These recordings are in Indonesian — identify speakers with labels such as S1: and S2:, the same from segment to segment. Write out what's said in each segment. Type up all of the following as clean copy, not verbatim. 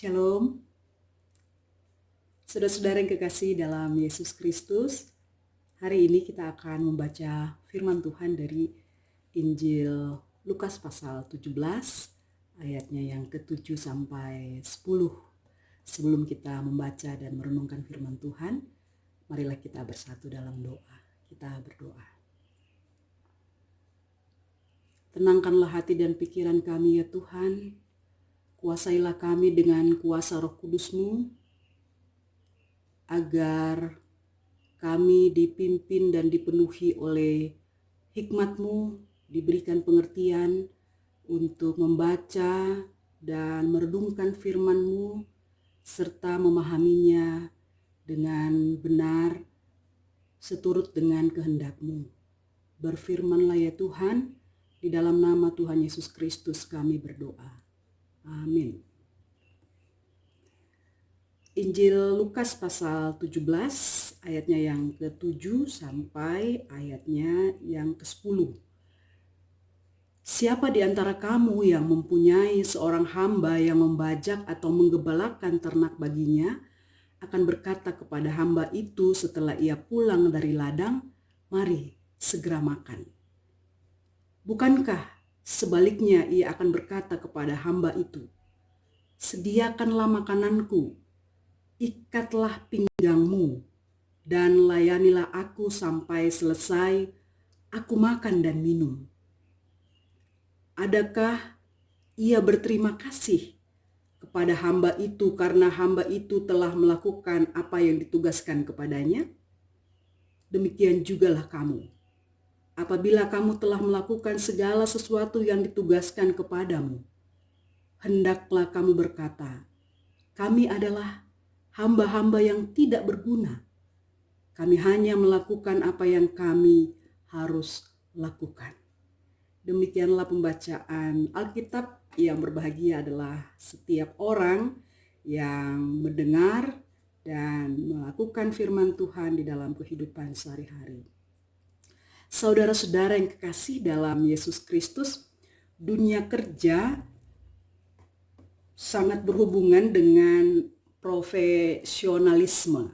S1: Shalom, saudara-saudara yang kekasih dalam Yesus Kristus. Hari ini kita akan membaca firman Tuhan dari Injil Lukas pasal 17, ayatnya yang ke-7 sampai 10. Sebelum kita membaca dan merenungkan firman Tuhan, marilah kita bersatu dalam doa. Kita berdoa. Tenangkanlah hati dan pikiran kami ya Tuhan. Kuasailah kami dengan kuasa Roh Kudus-Mu, agar kami dipimpin dan dipenuhi oleh hikmat-Mu, diberikan pengertian untuk membaca dan merenungkan firman-Mu, serta memahaminya dengan benar seturut dengan kehendak-Mu. Berfirmanlah ya Tuhan, di dalam nama Tuhan Yesus Kristus kami berdoa. Amin. Injil Lukas pasal 17 ayatnya yang ke-7 sampai ayatnya yang ke-10. Siapa di antara kamu yang mempunyai seorang hamba yang membajak atau menggembalakan ternak baginya akan berkata kepada hamba itu setelah ia pulang dari ladang, "Mari segera makan." Bukankah sebaliknya ia akan berkata kepada hamba itu, "Sediakanlah makananku, ikatlah pinggangmu, dan layanilah aku sampai selesai aku makan dan minum." Adakah ia berterima kasih kepada hamba itu karena hamba itu telah melakukan apa yang ditugaskan kepadanya? Demikian jugalah kamu. Apabila kamu telah melakukan segala sesuatu yang ditugaskan kepadamu, hendaklah kamu berkata, "Kami adalah hamba-hamba yang tidak berguna. Kami hanya melakukan apa yang kami harus lakukan." Demikianlah pembacaan Alkitab. Yang berbahagia adalah setiap orang yang mendengar dan melakukan firman Tuhan di dalam kehidupan sehari-hari. Saudara-saudara yang kekasih dalam Yesus Kristus, dunia kerja sangat berhubungan dengan profesionalisme.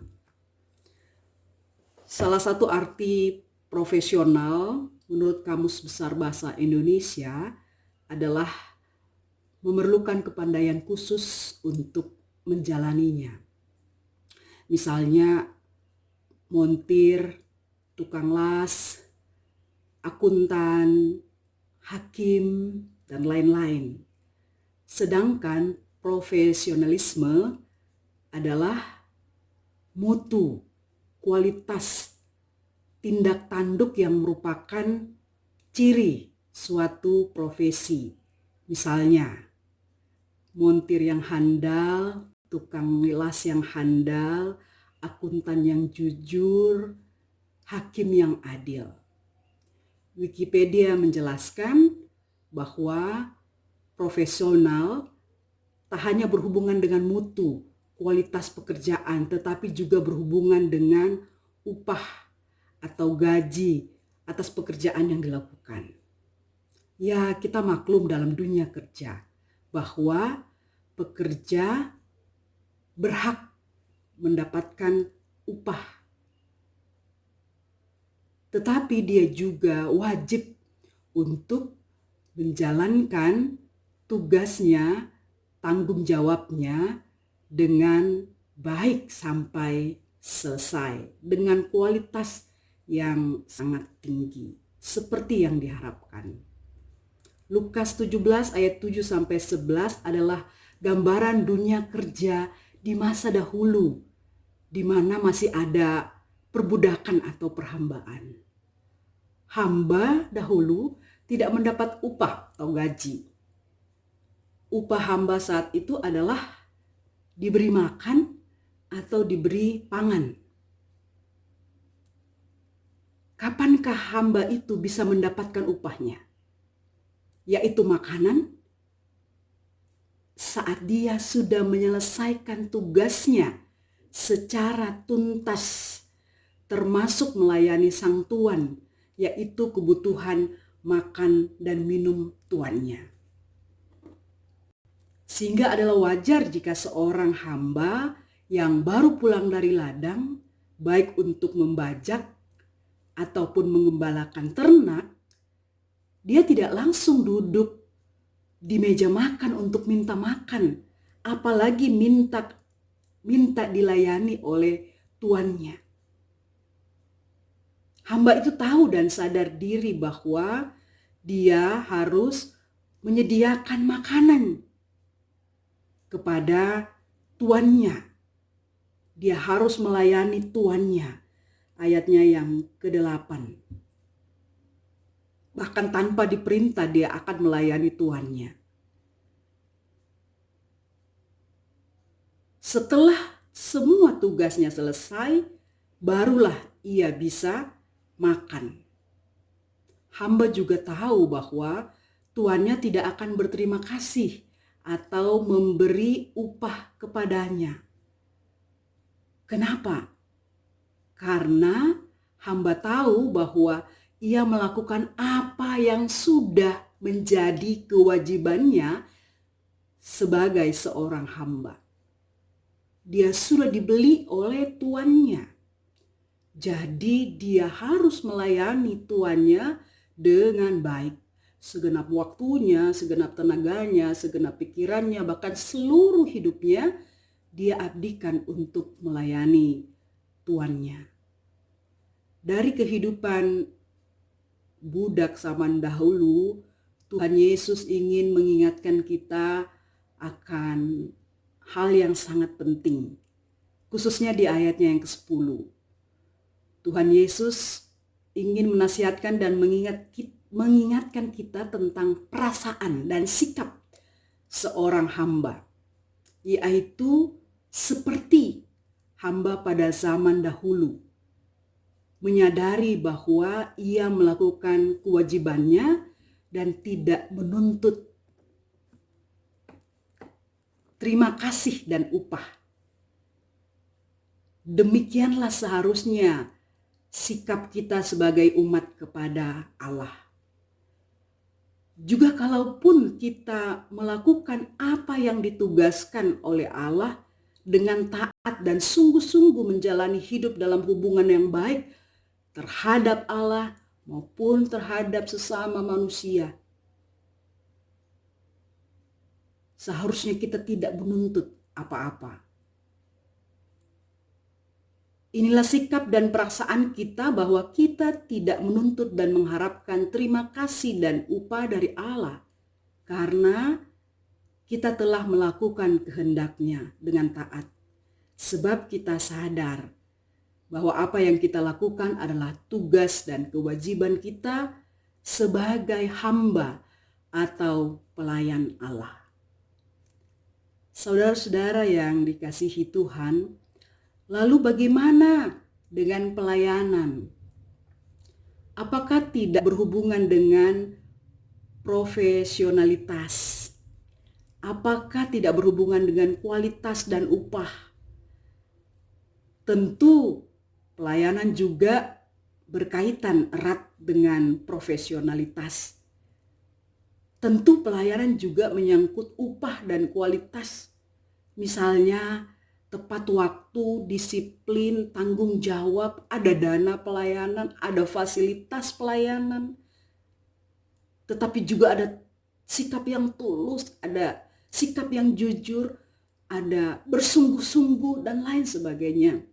S1: Salah satu arti profesional menurut Kamus Besar Bahasa Indonesia adalah memerlukan kepandaian khusus untuk menjalaninya. Misalnya montir, tukang las, akuntan, hakim, dan lain-lain. Sedangkan profesionalisme adalah mutu, kualitas, tindak tanduk yang merupakan ciri suatu profesi. Misalnya, montir yang handal, tukang las yang handal, akuntan yang jujur, hakim yang adil. Wikipedia menjelaskan bahwa profesional tak hanya berhubungan dengan mutu, kualitas pekerjaan, tetapi juga berhubungan dengan upah atau gaji atas pekerjaan yang dilakukan. Ya, kita maklum dalam dunia kerja bahwa pekerja berhak mendapatkan upah, tetapi dia juga wajib untuk menjalankan tugasnya, tanggung jawabnya dengan baik sampai selesai, dengan kualitas yang sangat tinggi, seperti yang diharapkan. Lukas 17 ayat 7 sampai 11 adalah gambaran dunia kerja di masa dahulu, di mana masih ada perbudakan atau perhambaan. Hamba dahulu tidak mendapat upah atau gaji. Upah hamba saat itu adalah diberi makan atau diberi pangan. Kapankah hamba itu bisa mendapatkan upahnya? Yaitu makanan saat dia sudah menyelesaikan tugasnya secara tuntas, termasuk melayani sang tuan, yaitu kebutuhan makan dan minum tuannya. Sehingga adalah wajar jika seorang hamba yang baru pulang dari ladang, baik untuk membajak ataupun mengembalakan ternak, dia tidak langsung duduk di meja makan untuk minta makan, apalagi minta dilayani oleh tuannya. Hamba itu tahu dan sadar diri bahwa dia harus menyediakan makanan kepada tuannya. Dia harus melayani tuannya. Ayatnya yang ke-8. Bahkan tanpa diperintah dia akan melayani tuannya. Setelah semua tugasnya selesai, barulah ia bisa makan. Hamba juga tahu bahwa tuannya tidak akan berterima kasih atau memberi upah kepadanya. Kenapa? Karena hamba tahu bahwa ia melakukan apa yang sudah menjadi kewajibannya sebagai seorang hamba. Dia sudah dibeli oleh tuannya. Jadi dia harus melayani tuannya dengan baik. Segenap waktunya, segenap tenaganya, segenap pikirannya, bahkan seluruh hidupnya dia abdikan untuk melayani tuannya. Dari kehidupan budak zaman dahulu, Tuhan Yesus ingin mengingatkan kita akan hal yang sangat penting. Khususnya di ayatnya yang ke-10. Tuhan Yesus ingin menasihatkan dan mengingatkan kita tentang perasaan dan sikap seorang hamba, yaitu seperti hamba pada zaman dahulu, menyadari bahwa ia melakukan kewajibannya dan tidak menuntut terima kasih dan upah. Demikianlah seharusnya sikap kita sebagai umat kepada Allah. Juga kalaupun kita melakukan apa yang ditugaskan oleh Allah dengan taat dan sungguh-sungguh menjalani hidup dalam hubungan yang baik terhadap Allah maupun terhadap sesama manusia, seharusnya kita tidak menuntut apa-apa. Inilah sikap dan perasaan kita bahwa kita tidak menuntut dan mengharapkan terima kasih dan upah dari Allah karena kita telah melakukan kehendak-Nya dengan taat. Sebab kita sadar bahwa apa yang kita lakukan adalah tugas dan kewajiban kita sebagai hamba atau pelayan Allah. Saudara-saudara yang dikasihi Tuhan, lalu bagaimana dengan pelayanan? Apakah tidak berhubungan dengan profesionalitas? Apakah tidak berhubungan dengan kualitas dan upah? Tentu pelayanan juga berkaitan erat dengan profesionalitas. Tentu pelayanan juga menyangkut upah dan kualitas. Misalnya tepat waktu, disiplin, tanggung jawab, ada dana pelayanan, ada fasilitas pelayanan. Tetapi juga ada sikap yang tulus, ada sikap yang jujur, ada bersungguh-sungguh dan lain sebagainya.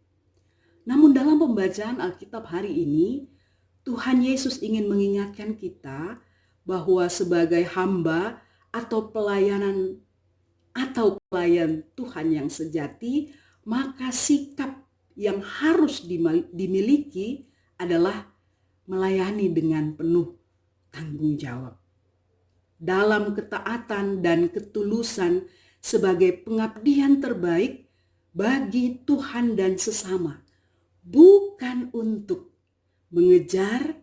S1: Namun dalam pembacaan Alkitab hari ini, Tuhan Yesus ingin mengingatkan kita bahwa sebagai hamba atau pelayan Tuhan yang sejati, maka sikap yang harus dimiliki adalah melayani dengan penuh tanggung jawab. Dalam ketaatan dan ketulusan sebagai pengabdian terbaik bagi Tuhan dan sesama, bukan untuk mengejar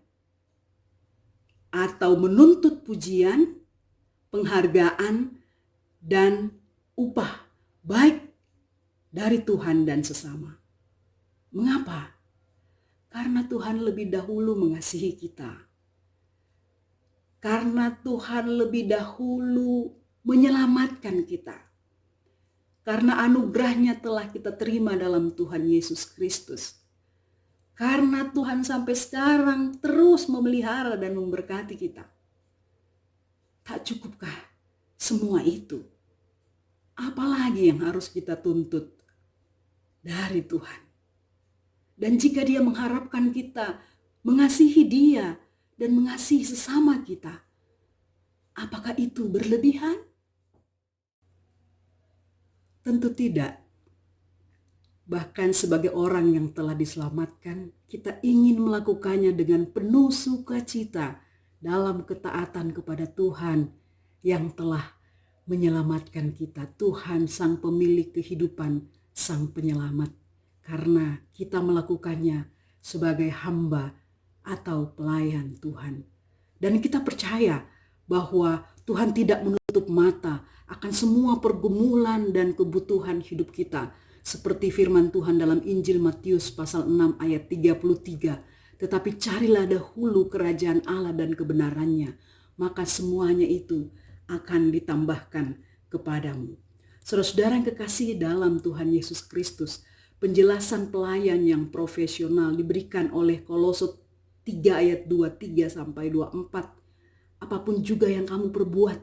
S1: atau menuntut pujian, penghargaan, dan upah baik dari Tuhan dan sesama. Mengapa? Karena Tuhan lebih dahulu mengasihi kita. Karena Tuhan lebih dahulu menyelamatkan kita. Karena anugerahnya telah kita terima dalam Tuhan Yesus Kristus. Karena Tuhan sampai sekarang terus memelihara dan memberkati kita. Tak cukupkah semua itu? Apalagi yang harus kita tuntut dari Tuhan? Dan jika Dia mengharapkan kita mengasihi Dia dan mengasihi sesama kita, apakah itu berlebihan? Tentu tidak. Bahkan sebagai orang yang telah diselamatkan, kita ingin melakukannya dengan penuh sukacita dalam ketaatan kepada Tuhan yang telah menyelamatkan kita. Tuhan Sang Pemilik kehidupan, Sang Penyelamat. Karena kita melakukannya sebagai hamba atau pelayan Tuhan. Dan kita percaya bahwa Tuhan tidak menutup mata akan semua pergumulan dan kebutuhan hidup kita. Seperti firman Tuhan dalam Injil Matius pasal 6 ayat 33. Tetapi carilah dahulu kerajaan Allah dan kebenarannya, maka semuanya itu akan ditambahkan kepadamu. Saudara-saudara yang kekasih dalam Tuhan Yesus Kristus, penjelasan pelayan yang profesional diberikan oleh Kolose 3 ayat 23 sampai 24. Apapun juga yang kamu perbuat,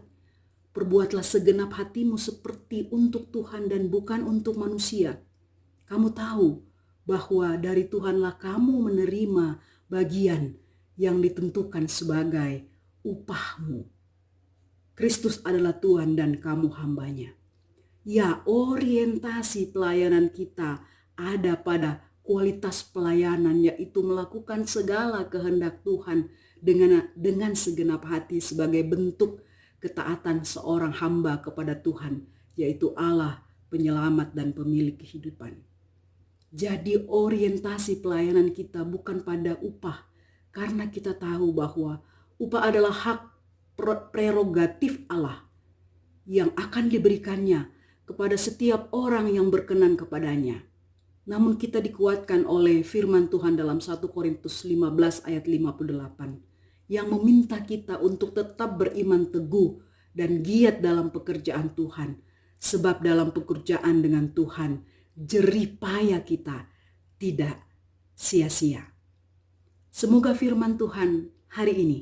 S1: perbuatlah segenap hatimu seperti untuk Tuhan dan bukan untuk manusia. Kamu tahu bahwa dari Tuhanlah kamu menerima bagian yang ditentukan sebagai upahmu. Kristus adalah Tuhan dan kamu hambanya. Ya, orientasi pelayanan kita ada pada kualitas pelayanan, yaitu melakukan segala kehendak Tuhan dengan segenap hati sebagai bentuk ketaatan seorang hamba kepada Tuhan, yaitu Allah, penyelamat dan pemilik kehidupan. Jadi orientasi pelayanan kita bukan pada upah, karena kita tahu bahwa upah adalah hak prerogatif Allah yang akan diberikannya kepada setiap orang yang berkenan kepadanya. Namun kita dikuatkan oleh firman Tuhan dalam 1 Korintus 15 ayat 58 yang meminta kita untuk tetap beriman teguh dan giat dalam pekerjaan Tuhan. Sebab dalam pekerjaan dengan Tuhan, jerih payah kita tidak sia-sia. Semoga firman Tuhan hari ini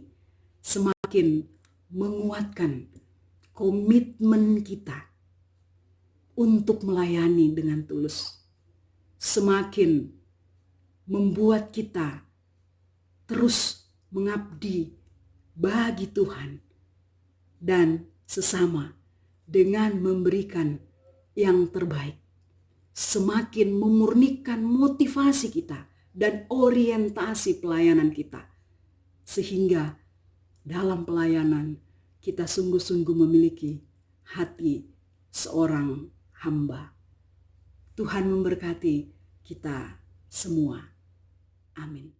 S1: semakin menguatkan komitmen kita untuk melayani dengan tulus. Semakin membuat kita terus mengabdi bagi Tuhan dan sesama dengan memberikan yang terbaik. Semakin memurnikan motivasi kita dan orientasi pelayanan kita. Sehingga dalam pelayanan kita sungguh-sungguh memiliki hati seorang hamba. Tuhan memberkati kita semua. Amin.